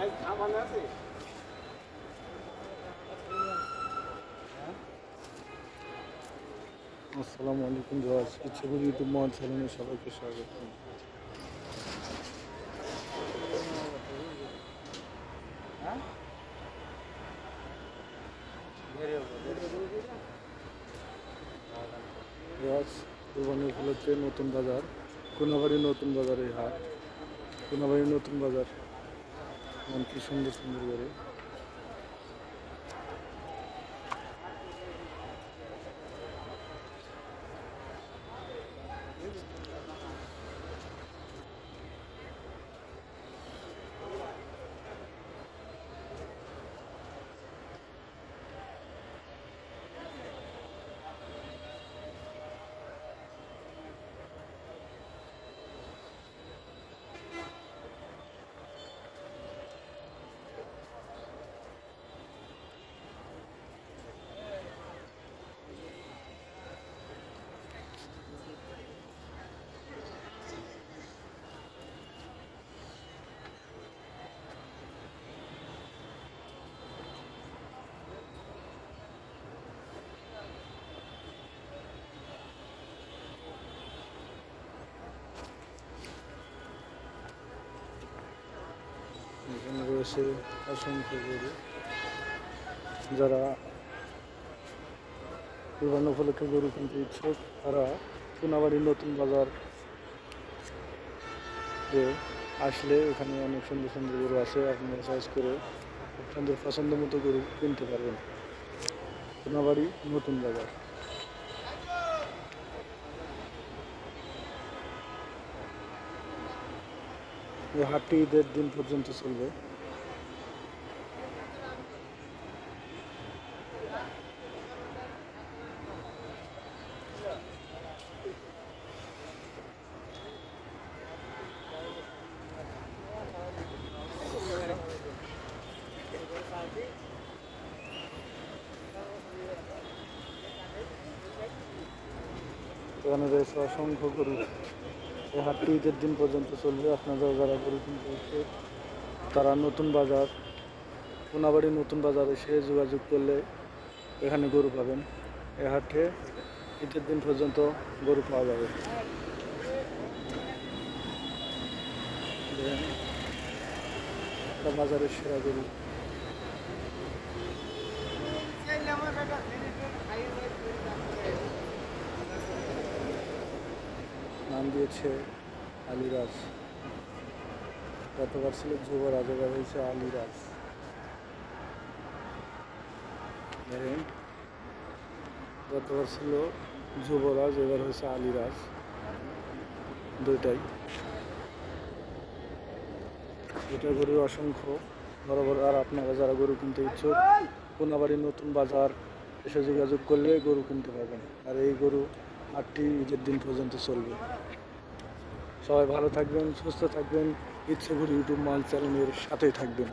আসসালামু আলাইকুম viewers, Ichhapur YouTube মহল চ্যানেলে সবাইকে স্বাগত। ভিউয়ার্স, কুরবানি উপলক্ষে নতুন বাজার, কোনাবাড়ি নতুন বাজার, এই হাট কোনাবাড়ি নতুন বাজার, কি সুন্দর সুন্দর করে। এখানে রয়েছে অসংখ্য গরু। যারা কুরবানি উপলক্ষে গরু কিনতে ইচ্ছুক তারা কোনাবাড়ি নতুন বাজার আসলে এখানে অনেক সুন্দর সুন্দর গরু আছে। আপনারা চয়েস করে আপনাদের পছন্দ মতো গরু কিনতে পারবেন। কোনাবাড়ি নতুন বাজার। এই হাটটি ঈদের দিন পর্যন্ত চলবে। এখানে রয়েছে অসংখ্য গরু। এই হাটটি ঈদের দিন পর্যন্ত চলবে। আপনারা যারা গরু কিনতে হচ্ছে তারা নতুন বাজার, কোনাবাড়ি নতুন বাজার এসে যোগাযোগ করলে এখানে গরু পাবেন। এই হাটে ঈদের দিন পর্যন্ত গরু পাওয়া যাবে। বাজারের সেরা গরু। নাম দিয়েছে আলিরাজ। গতবার ছিল যুবরাজ, এবার হয়েছে আলিরাজ। গতবার ছিল যুবরাজ, এবার হয়েছে আলিরাজ, দুইটাই। দুটা গরু অসংখ্য বড় বড়। আর আপনারা যারা গরু কিনতে ইচ্ছুক কোনাবাড়ি নতুন বাজার এসে যোগাযোগ করলে গরু কিনতে পারবেন। আর এই গরু হাটটি ঈদের দিন পর্যন্ত চলবে। সবাই ভালো থাকবেন, সুস্থ থাকবেন, ইচ্ছাপুর ইউটিউব মহল চ্যানেলের সাথেই থাকবেন।